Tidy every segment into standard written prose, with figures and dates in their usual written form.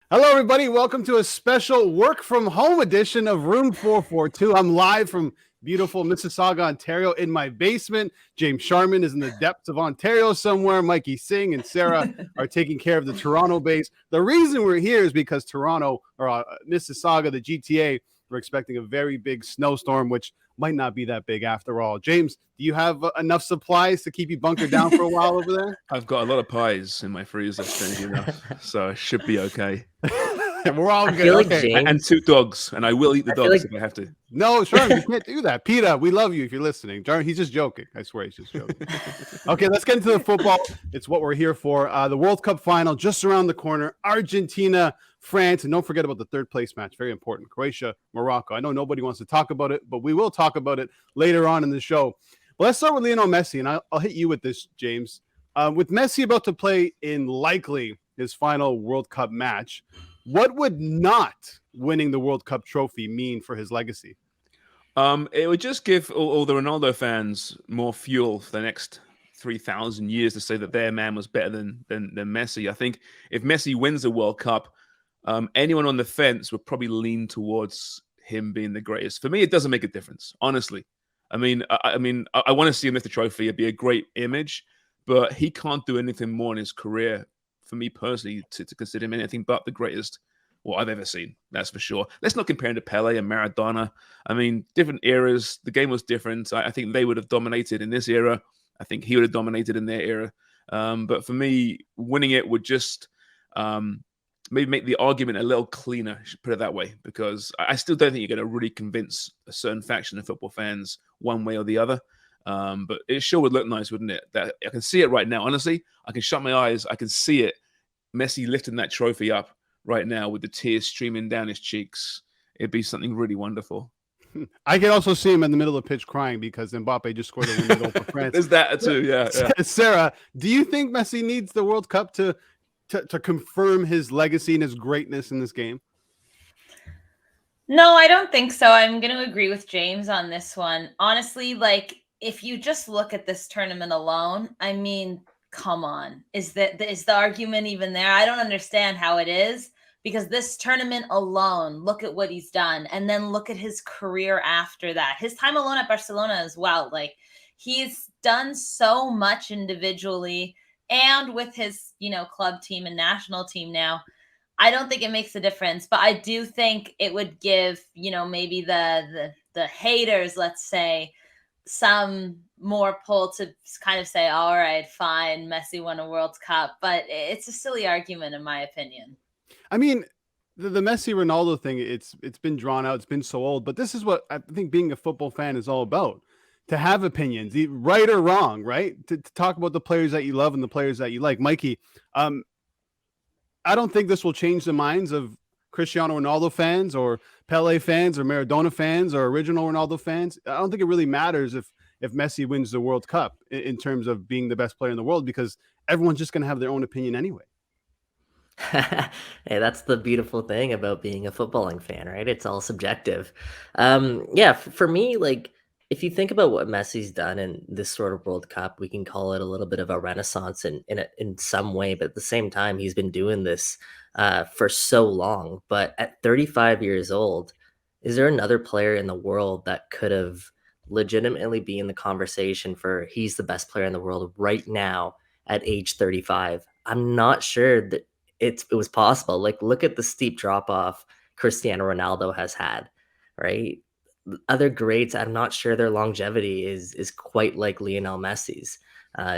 Hello, everybody. Welcome to a special work from home edition of Room 442. I'm live from beautiful Mississauga, Ontario, in my basement. James Sharman is in the depths of Ontario somewhere. Mikey Singh and Sarah are taking care of the Toronto base. The reason we're here is because Toronto, or Mississauga, the GTA, we're expecting a very big snowstorm, which might not be that big after all. James, do you have enough supplies to keep you bunkered down for a while over there? I've got a lot of pies in my freezer, strangely enough, so it should be okay. We're all I good. feel like Okay. And two dogs, and I will eat the I feel dogs like- if I have to. No, Sharm, you can't do that. Peter, we love you if you're listening. Sharm, he's just joking. I swear he's just joking. Okay, let's get into the football. It's what we're here for. The World Cup final just around the corner. Argentina, France, and don't forget about the third place match. Very important. Croatia, Morocco. I know nobody wants to talk about it, but we will talk about it later on in the show. Well, let's start with Lionel Messi, and I'll hit you with this, James. With Messi about to play in likely his final World Cup match, what would not winning the World Cup trophy mean for his legacy? It would just give all the Ronaldo fans more fuel for the next 3,000 years to say that their man was better than Messi. I think if Messi wins the World Cup, anyone on the fence would probably lean towards him being the greatest. For me, it doesn't make a difference, honestly. I want to see him lift the trophy. It'd be a great image, but he can't do anything more in his career, for me personally, to consider him anything but the greatest I've ever seen. That's for sure. Let's not compare him to Pele and Maradona. I mean, different eras. The game was different. I think they would have dominated in this era. I think he would have dominated in their era. But for me, winning it would just maybe make the argument a little cleaner, put it that way, because I still don't think you're going to really convince a certain faction of football fans one way or the other. But it sure would look nice, wouldn't it? That I can see it right now. Honestly, I can shut my eyes. I can see it. Messi lifting that trophy up right now with the tears streaming down his cheeks. It'd be something really wonderful. I can also see him in the middle of the pitch crying because Mbappe just scored a winning goal for France. There's that too, yeah. Sarah, do you think Messi needs the World Cup to confirm his legacy and his greatness in this game? No, I don't think so. I'm going to agree with James on this one. Honestly, if you just look at this tournament alone, I mean, come on. Is the argument even there? I don't understand how it is, because this tournament alone, look at what he's done, and then look at his career after that. His time alone at Barcelona as well. He's done so much individually and with his, club team and national team now. I don't think it makes a difference, but I do think it would give, maybe the haters, let's say, some more pull to kind of say, all right, fine, Messi won a World Cup, but it's a silly argument in my opinion. I mean, the Messi Ronaldo thing, it's been drawn out, it's been so old, but this is what I think being a football fan is all about. To have opinions, right or wrong, right? To talk about the players that you love and the players that you like. Mikey, I don't think this will change the minds of Cristiano Ronaldo fans or Pele fans or Maradona fans or original Ronaldo fans. I don't think it really matters if Messi wins the World Cup in terms of being the best player in the world, because everyone's just going to have their own opinion anyway. Hey, that's the beautiful thing about being a footballing fan, right? It's all subjective. For me, if you think about what Messi's done in this sort of World Cup, we can call it a little bit of a renaissance in some way. But at the same time, he's been doing this for so long. But at 35 years old, is there another player in the world that could have legitimately be in the conversation for he's the best player in the world right now at age 35? I'm not sure that it was possible. Look at the steep drop off Cristiano Ronaldo has had, right? Other greats, I'm not sure their longevity is quite like Lionel Messi's.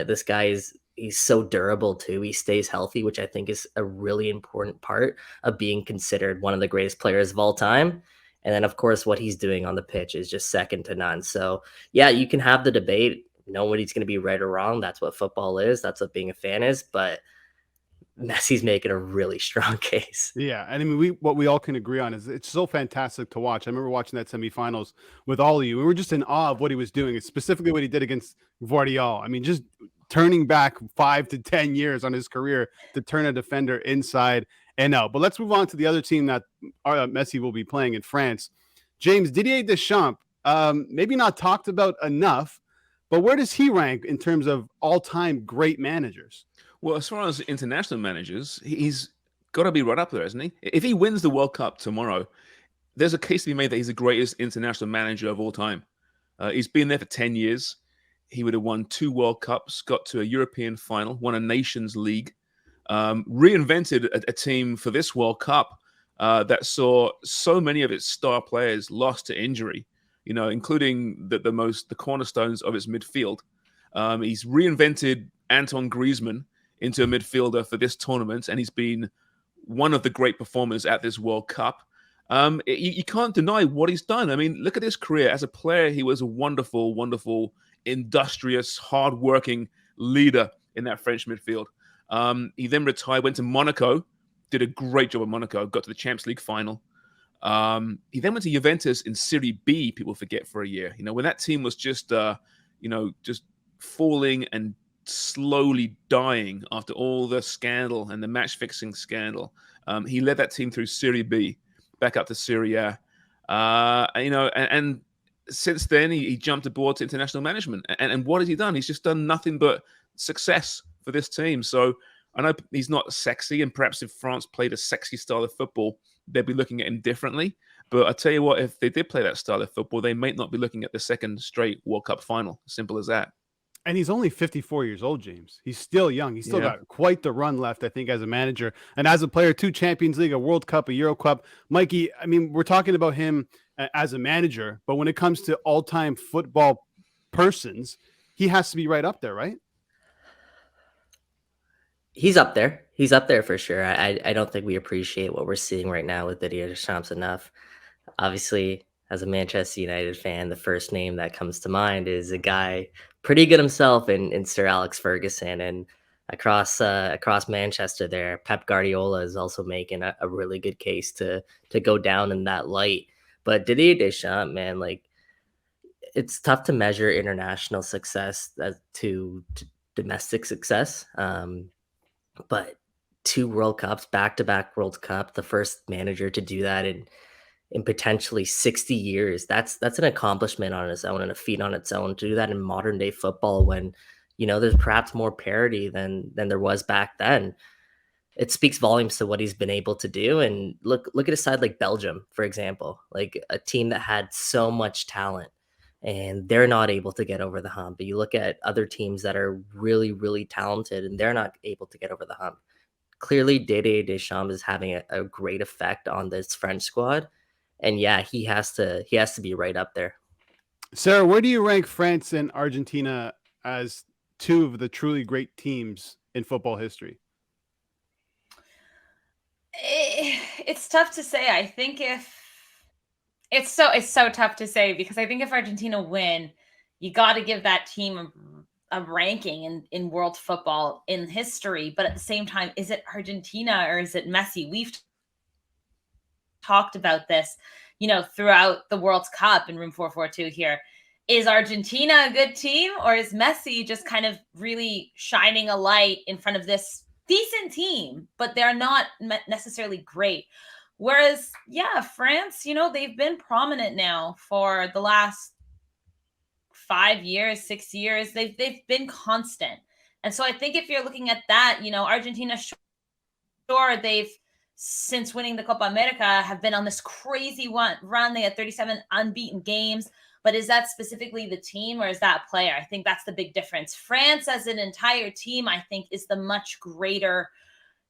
This guy he's so durable too. He stays healthy, which I think is a really important part of being considered one of the greatest players of all time. And then, of course, what he's doing on the pitch is just second to none. So, yeah, you can have the debate. Nobody's going to be right or wrong. That's what football is. That's what being a fan is. But Messi's making a really strong case. Yeah, and I mean, what we all can agree on is it's so fantastic to watch. I remember watching that semifinals with all of you. We were just in awe of what he was doing, specifically what he did against Guardiola. I mean, just turning back 5 to 10 years on his career to turn a defender inside and out. But let's move on to the other team that Messi will be playing in France. James, Didier Deschamps, maybe not talked about enough, but where does he rank in terms of all-time great managers? Well, as far as international managers, he's got to be right up there, isn't he? If he wins the World Cup tomorrow, there's a case to be made that he's the greatest international manager of all time. He's been there for 10 years. He would have won 2 World Cups, got to a European final, won a Nations League, reinvented a team for this World Cup that saw so many of its star players lost to injury, including the cornerstones of its midfield. He's reinvented Antoine Griezmann into a midfielder for this tournament, and he's been one of the great performers at this World Cup. You can't deny what he's done. I mean, look at his career. As a player, he was a wonderful, wonderful, industrious, hardworking leader in that French midfield. He then retired, went to Monaco, did a great job at Monaco, got to the Champions League final. He then went to Juventus in Serie B, people forget, for a year. When that team was just falling and slowly dying after all the scandal and the match-fixing scandal. He led that team through Serie B, back up to Serie A. And since then, he jumped aboard to international management. And what has he done? He's just done nothing but success for this team. So I know he's not sexy, and perhaps if France played a sexy style of football, they'd be looking at him differently. But I tell you what, if they did play that style of football, they might not be looking at the second straight World Cup final. Simple as that. And he's only 54 years old, James. He's still young. He's still got quite the run left, I think, as a manager. And as a player, 2 Champions League, a World Cup, a Euro Cup. Mikey, I mean, we're talking about him as a manager, but when it comes to all-time football persons, he has to be right up there, right? He's up there. He's up there for sure. I don't think we appreciate what we're seeing right now with Didier Deschamps enough. Obviously, as a Manchester United fan, the first name that comes to mind is a guy pretty good himself in Sir Alex Ferguson. And across Manchester there, Pep Guardiola is also making a really good case to go down in that light. But Didier Deschamps, man, like, it's tough to measure international success to domestic success. But 2 World Cups, back-to-back World Cup, the first manager to do that in potentially 60 years. That's an accomplishment on its own and a feat on its own. To do that in modern day football when, there's perhaps more parity than there was back then. It speaks volumes to what he's been able to do. And look at a side like Belgium, for example, like a team that had so much talent and they're not able to get over the hump. But you look at other teams that are really, really talented and they're not able to get over the hump. Clearly, Didier Deschamps is having a great effect on this French squad. And yeah, he has to be right up there. Sarah, where do you rank France and Argentina as 2 of the truly great teams in football history? It's tough to say. I think it's so tough to say, because I think if Argentina win, you got to give that team a ranking in world football in history. But at the same time, is it Argentina or is it Messi? We've talked about this, throughout the World Cup in Room 442 here. Is Argentina a good team, or is Messi just kind of really shining a light in front of this decent team, but they're not necessarily great? Whereas, France, they've been prominent now for the last 5 years, 6 years. They've been constant. And so I think if you're looking at that, Argentina, sure, they've, since winning the Copa America, have been on this crazy run. They had 37 unbeaten games. But is that specifically the team, or is that a player? I think that's the big difference. France as an entire team, I think, is the much greater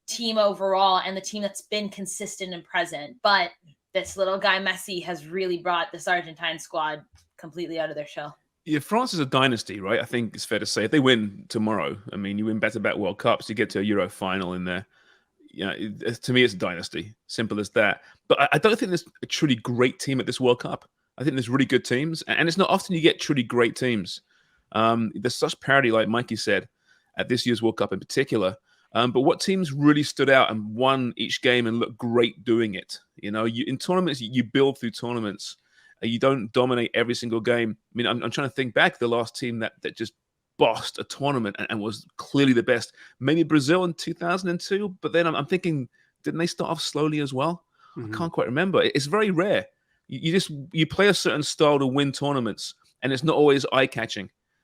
team overall, and the team that's been consistent and present. But this little guy Messi has really brought this Argentine squad completely out of their shell. Yeah, France is a dynasty, right? I think it's fair to say. If they win tomorrow, I mean, you win back-to-back World Cups, you get to a Euro final in there. To me, it's a dynasty. Simple as that. But I don't think there's a truly great team at this World Cup. I think there's really good teams, and it's not often you get truly great teams. There's such parity, like Mikey said, at this year's World Cup in particular. But what teams really stood out and won each game and looked great doing it? In tournaments, you build through tournaments. You don't dominate every single game. I mean, I'm trying to think back to the last team that just bossed a tournament and was clearly the best. Maybe Brazil in 2002, but then I'm thinking, didn't they start off slowly as well? Mm-hmm. I can't quite remember. It's very rare. You play a certain style to win tournaments, and it's not always eye-catching.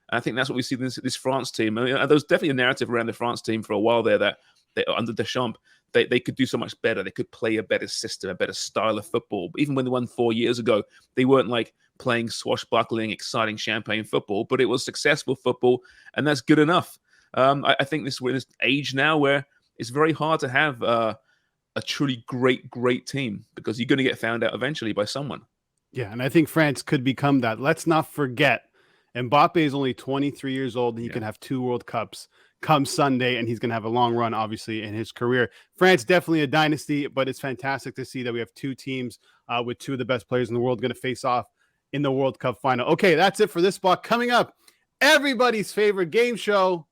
And I think that's what we see this France team. I mean, there was definitely a narrative around the France team for a while there that they, under Deschamps, they could do so much better. They could play a better system, a better style of football. But even when they won 4 years ago, they weren't like playing swashbuckling, exciting champagne football, but it was successful football, and that's good enough. I think we're in this age now where it's very hard to have a truly great team because you're going to get found out eventually by someone. Yeah, and I think France could become that. Let's not forget, Mbappe is only 23 years old, and he can have 2 World Cups come Sunday, and he's going to have a long run, obviously, in his career. France, definitely a dynasty, but it's fantastic to see that we have 2 teams with 2 of the best players in the world going to face off in the World Cup final. Okay, that's it for this block. Coming up, everybody's favorite game show,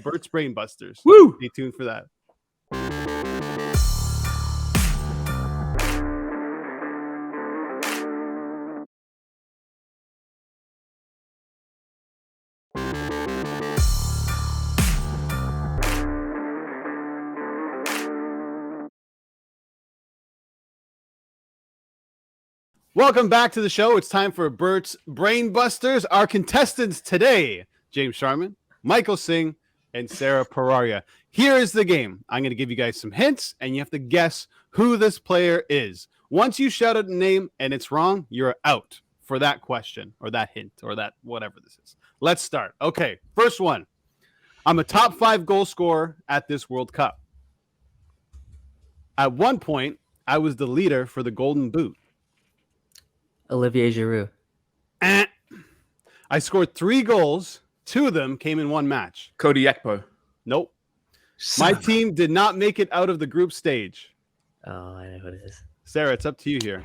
Bert's Brainbusters. Woo! Stay tuned for that. Welcome back to the show. It's time for Bert's Brainbusters. Our contestants today, James Sharman, Michael Singh, and Sarah Pararia. Here is the game. I'm going to give you guys some hints, and you have to guess who this player is. Once you shout out a name and it's wrong, you're out for that question or that hint or that whatever this is. Let's start. Okay, first one. I'm a top 5 goal scorer at this World Cup. At one point, I was the leader for the Golden Boot. Olivier Giroud. I scored 3 goals. 2 of them came in one match. Cody Gakpo. Nope. My team did not make it out of the group stage. Oh, I know who it is. Sarah, it's up to you here.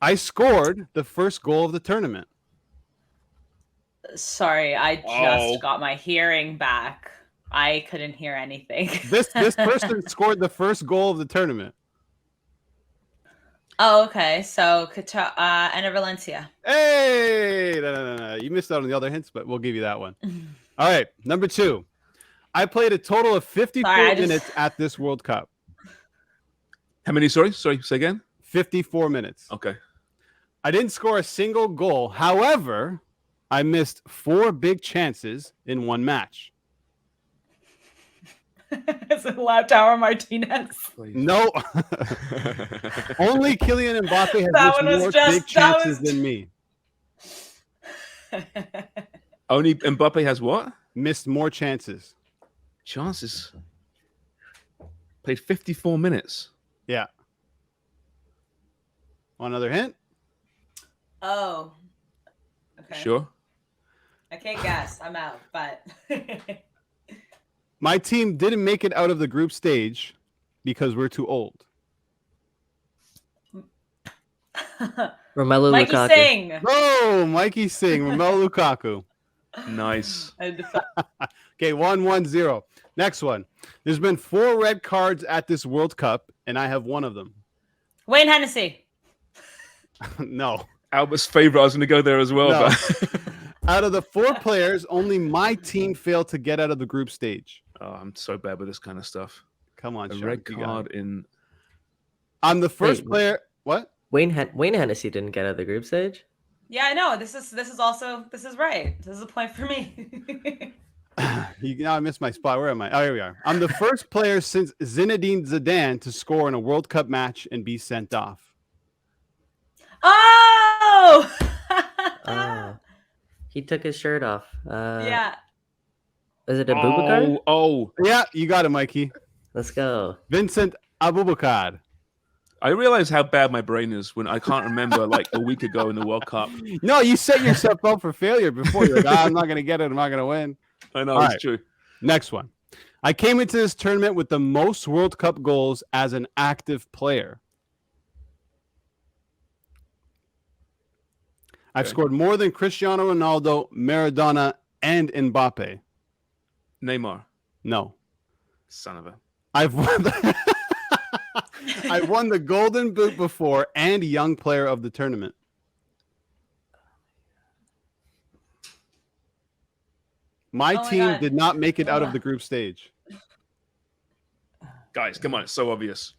I scored the first goal of the tournament. Sorry, I just got my hearing back. I couldn't hear anything. This person scored the first goal of the tournament. Oh, okay. So, Ana Valencia. Hey! No. You missed out on the other hints, but we'll give you that one. All right, number 2. I played a total of 54 minutes at this World Cup. How many? Sorry, say again. 54 minutes. Okay. I didn't score a single goal. However, I missed 4 big chances in one match. Is it Lautaro Martinez? No. Only Kylian Mbappe has missed more big chances than me. Only Mbappe has what? Missed more chances. Chances. Played 54 minutes. Yeah. Want another hint? Oh. Okay. Sure. I can't guess. I'm out, but... My team didn't make it out of the group stage because we're too old. Romelu Mikey Lukaku. Singh. Oh, Mikey Singh, Romelu Lukaku. Nice. Okay, 1-1-0. Next one. There's been 4 red cards at this World Cup, and I have one of them. Wayne Hennessy. No. Albert's favorite. I was going to go there as well. No. But... Out of the 4 players, only my team failed to get out of the group stage. Oh, I'm so bad with this kind of stuff. Come on, A Sean, red you got card it. in. I'm the first player. What? Wayne Hennessy didn't get out of the group stage. Yeah, I know. This is right. This is a point for me. Now I missed my spot. Where am I? Oh, here we are. I'm the first player since Zinedine Zidane to score in a World Cup match and be sent off. Oh! He took his shirt off. Yeah. Is it a Boubacar? Oh. Yeah, you got it, Mikey. Let's go. Vincent Aboubakar. I realize how bad my brain is when I can't remember like a week ago in the World Cup. No, you set yourself up for failure before. You're like, I'm not going to get it. I'm not going to win. I know, All it's right. true. Next one. I came into this tournament with the most World Cup goals as an active player. I've scored more than Cristiano Ronaldo, Maradona, and Mbappe. Neymar. No. Son of a. I've won I've won the Golden Boot before and Young Player of the tournament. My team did not make it out of the group stage. Guys, come on. It's so obvious.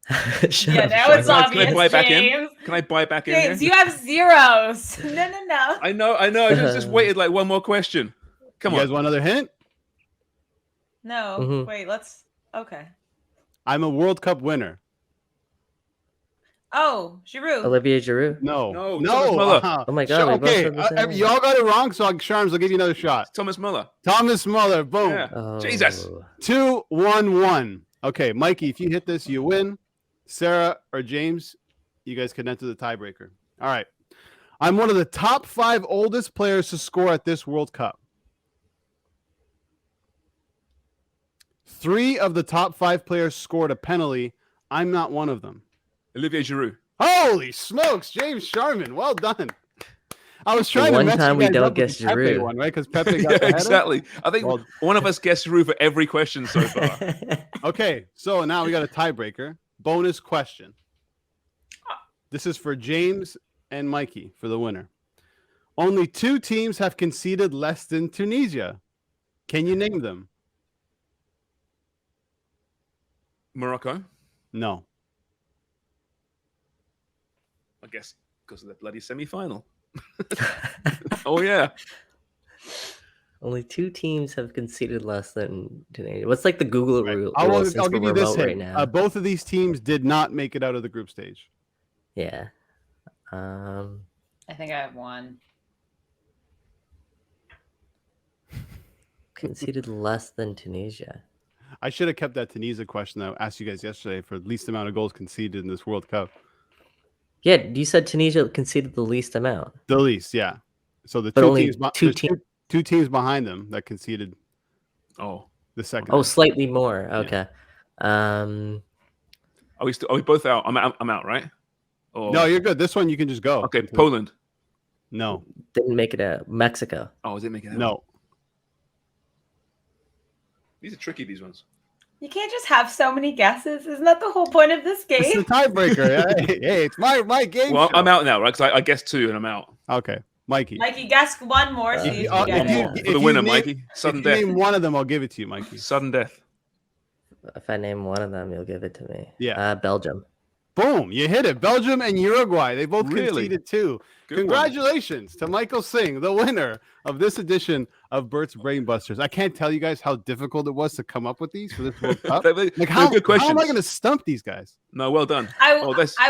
Yeah, now it's obvious, Can I buy it back in? James. Can I buy it back in James, here? you have zeros. No. I know. I just waited like one more question. Come You on. guys want another hint? No, Mhm. wait, let's... Okay. I'm a World Cup winner. Oh, Giroud. Olivier Giroud. No. Thomas Muller. Oh my God, we both Okay, said the same you all got it wrong, so Sharms, I'll give you another shot. Thomas Muller. Thomas Muller, boom. Yeah. Oh. Jesus. 2-1-1. Okay, Mikey, if you hit this, you win. Sarah or James, you guys can enter the tiebreaker. All right. I'm one of the top 5 oldest players to score at this World Cup. 3 of the top 5 players scored a penalty. I'm not one of them. Olivier Giroud. Holy smokes, James Sharman. Well done. I was trying The to one mess time you we guys don't up with guess the Pepe Giroud. one, right? Because Pepe got the header. Exactly. I think Well- one of us guessed Giroud for every question so far. Okay, so now we got a tiebreaker. Bonus question. This is for James and Mikey for the winner. Only 2 teams have conceded less than Tunisia. Can you name them? Morocco, No. I guess, because of the bloody semi-final. Oh yeah. Only 2 teams have conceded less than Tunisia. What's like the Google Right. rule? I'll since give we're you this remote right hint. now? Both of these teams did not make it out of the group stage. Yeah. I think I have one. Conceded less than Tunisia. I should have kept that Tunisia question that I asked you guys yesterday for the least amount of goals conceded in this World Cup. Yeah, you said Tunisia conceded the least amount. The least, yeah. So the But 2 only teams, two there's teams. two teams behind them that conceded Oh, the second. Oh, slightly more. Yeah. Okay. are we both out? I'm out, right? Or... No, you're good. This one you can just go. Okay, Poland. No, Didn't make it out. Mexico. Oh, is it making it out? no. These are tricky, these ones. You can't just have so many guesses. Isn't that the whole point of this It's the game? tiebreaker. Hey, it's my game. Well, show. I'm out now, right? Because I guessed 2 and I'm out. Okay, Mikey. Mikey, guess one more. See if you get it. For the winner, Mikey. Sudden if you death. name one of them, I'll give it to you, Mikey. Sudden death. If I name one of them, you'll give it to me. Yeah. Belgium. Boom, you hit it. Belgium and Uruguay. They both Really? conceded 2. Good one. Congratulations to Michael Singh, the winner of this edition of Bert's Brainbusters. I can't tell you guys how difficult it was to come up with these for this World Cup. They're Like how good questions. am I going to stump these guys? No, well done. I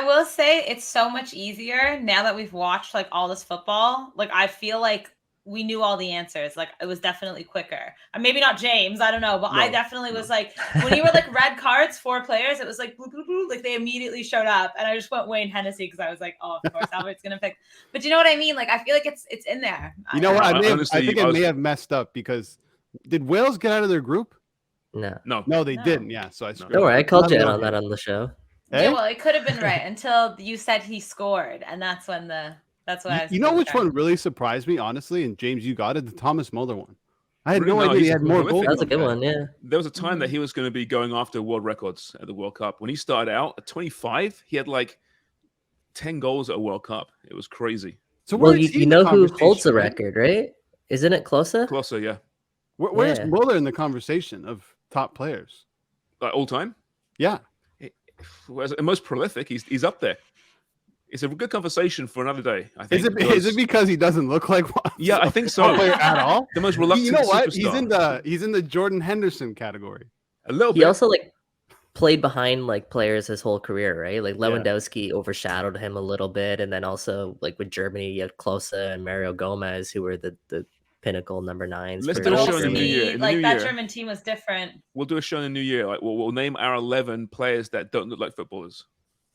will say it's so much easier now that we've watched like all this football. Like I feel like we knew all the answers. Like it was definitely quicker. And maybe not James, I don't know, but I definitely was like when you were like red cards, 4 players, it was like bloop, bloop, bloop, like they immediately showed up, and I just went Wayne Hennessy because I was like, oh, of course Albert's gonna pick. But you know what I mean? Like I feel like it's in there. You know what? I Honestly, think I may have messed up because did Wales get out of their group? No. No, they No. didn't. Yeah, so I screwed Don't worry, I up. called you Not out on really. that on the show. Hey? Yeah, well, it could have been right until you said he scored, and that's when that's what I was. You know which thinking. one really surprised me, honestly, and James, you got it, the Thomas Muller one. I had Really? no No, idea he he's had more prolific. goals. That was a good Okay. one, yeah. There was a time that he was going to be going after world records at the World Cup. When he started out at 25, he had like 10 goals at a World Cup. It was crazy. So Well, where's he you in the know who holds the conversation, right? record, right? Isn't it Klose? Closer, yeah. Where's Yeah. Muller in the conversation of top players? Like all time. Yeah. Whereas the most prolific, he's up there. It's a good conversation for another day. I think. Is it because he doesn't look like one? Yeah, I think a so. player at all? The most reluctant You know what? superstar. He's in the Jordan Henderson category. A little He bit. also like played behind like players his whole career, right? Like Lewandowski overshadowed him a little bit, and then also like with Germany, you had Klose and Mario Gomez, who were the pinnacle number 9s. Let's for do a We'll show in the new see. year. In the Like new that year. German team was different. We'll do a show in the new year. Like we'll name our 11 players that don't look like footballers.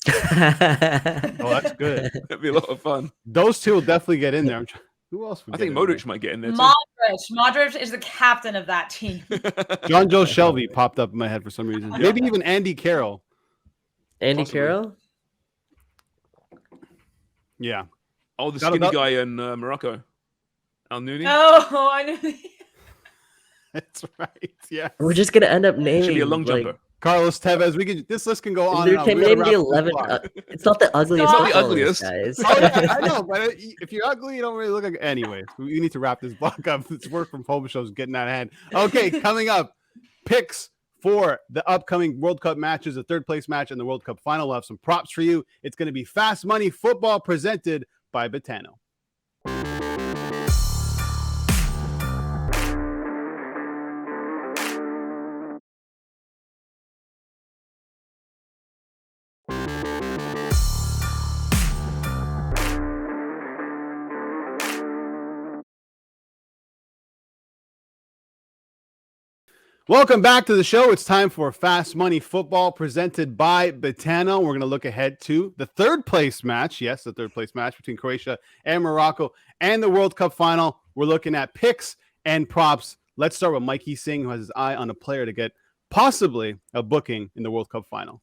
Oh, that's good. It'd be a lot of fun. Those 2 will definitely get in there. Who else? Would I get think in Modric might get in there too. Modric is the captain of that team. there? John Joe Shelby popped up in my head for some reason. Maybe even Andy Carroll. Andy Possibly. Carroll? Yeah. Oh, the Got skinny it up. guy in Morocco. Al Nouni. Oh, I knew. That's right. Yeah. We're just gonna end up naming Should be a long like, jumper. Carlos Tevez. This list can go on. there And on. can We gotta name wrap the this 11. block. It's not the ugliest. not the footballers, ugliest. guys. Oh, yeah, I know, but if you're ugly, you don't really look like. Anyway, we need to wrap this block up. This work from home show's getting out of hand. Okay, coming up, picks for the upcoming World Cup matches, the 3rd place match and the World Cup final. We'll have some props for you. It's going to be Fast Money Football presented by Betano. Welcome back to the show. It's time for Fast Money Football presented by Betano. We're going to look ahead to the third place match. Yes, the third place match between Croatia and Morocco and the World Cup final. We're looking at picks and props. Let's start with Mikey Singh, who has his eye on a player to get possibly a booking in the World Cup final.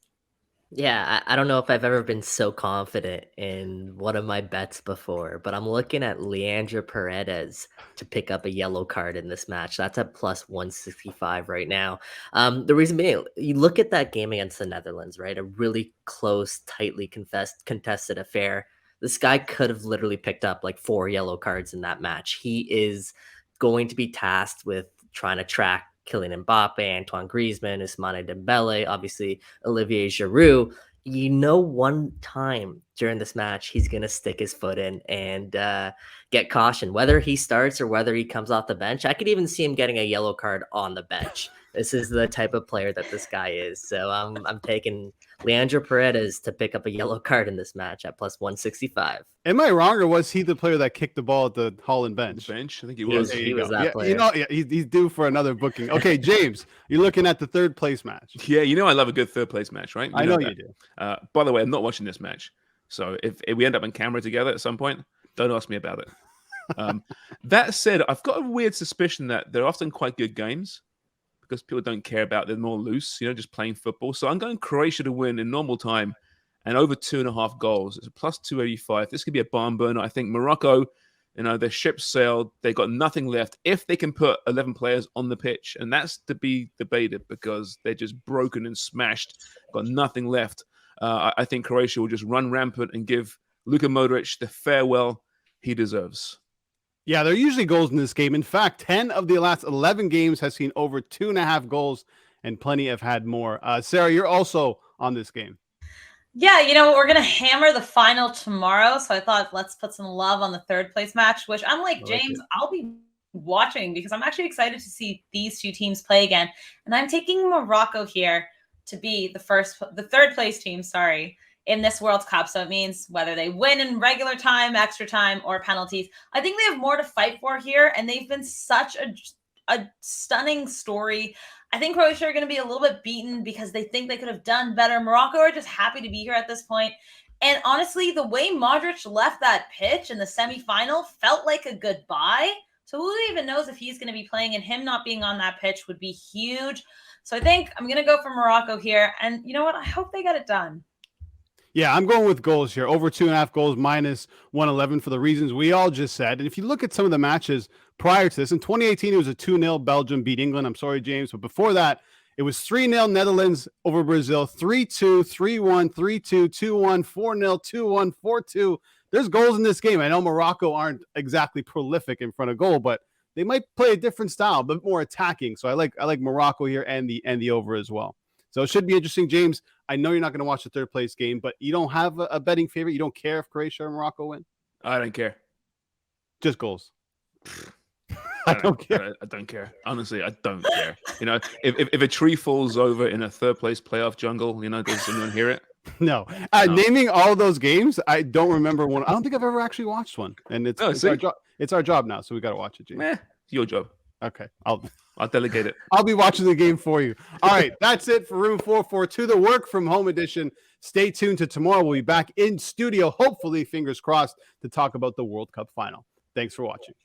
Yeah, I don't know if I've ever been so confident in one of my bets before, but I'm looking at Leandro Paredes to pick up a yellow card in this match. That's at plus 165 right now. The reason being, you look at that game against the Netherlands, right? A really close, tightly contested affair. This guy could have literally picked up like 4 yellow cards in that match. He is going to be tasked with trying to track Kylian Mbappe, Antoine Griezmann, Ousmane Dembele, obviously Olivier Giroud. You know, one time during this match, he's going to stick his foot in and get caution, whether he starts or whether he comes off the bench. I could even see him getting a yellow card on the bench. This is the type of player that this guy is. So I'm taking Leandro Paredes to pick up a yellow card in this match at plus 165. Am I wrong, or was he the player that kicked the ball at the Holland bench? I think he was. He was that player. You know, he's due for another booking. Okay, James, you're looking at the third place match. Yeah, you know I love a good third place match, right? I know you do. By the way, I'm not watching this match. So if we end up on camera together at some point, don't ask me about it. That said, I've got a weird suspicion that they're often quite good games because people don't care about they're more loose, just playing football. So I'm going Croatia to win in normal time and over 2.5 goals. It's a plus 285. This could be a barn burner. I think Morocco, their ship sailed. They got nothing left if they can put 11 players on the pitch. And that's to be debated because they're just broken and smashed, got nothing left. I think Croatia will just run rampant and give Luka Modric the farewell he deserves. Yeah, there are usually goals in this game. In fact, 10 of the last 11 games has seen over 2.5 goals, and plenty have had more. Sarah, you're also on this game. Yeah, we're going to hammer the final tomorrow. So I thought let's put some love on the third place match, which I'm like James, I'll be watching because I'm actually excited to see these two teams play again. And I'm taking Morocco here to be the third place team, in this World Cup. So it means whether they win in regular time, extra time, or penalties, I think they have more to fight for here. And they've been such a stunning story. I think Croatia are going to be a little bit beaten because they think they could have done better. Morocco are just happy to be here at this point. And honestly, the way Modric left that pitch in the semifinal felt like a goodbye. So who even knows if he's going to be playing, and him not being on that pitch would be huge. So I think I'm going to go for Morocco here. And you know what? I hope they get it done. Yeah, I'm going with goals here. Over 2.5 goals, minus 111 for the reasons we all just said. And if you look at some of the matches prior to this, in 2018, it was a 2-0 Belgium beat England. I'm sorry, James. But before that, it was 3-0 Netherlands over Brazil, 3-2, 3-1, 3-2, 2-1, 4-0, 2-1, 4-2. There's goals in this game. I know Morocco aren't exactly prolific in front of goal, but they might play a different style, but more attacking. So I like Morocco here and the over as well. So it should be interesting, James. I know you're not going to watch the third place game, but you don't have a betting favorite. You don't care if Croatia or Morocco win. I don't care. Just goals. I don't care. I don't care. Honestly, I don't care. If a tree falls over in a third place playoff jungle, does anyone hear it? No. Naming all those games, I don't remember one. I don't think I've ever actually watched one, and it's our job. It's our job now, so we got to watch it, James. It's your job. Okay, I'll delegate it. I'll be watching the game for you. All right, that's it for Room 442, the work from home edition. Stay tuned to tomorrow. We'll be back in studio, hopefully, fingers crossed, to talk about the World Cup final. Thanks for watching.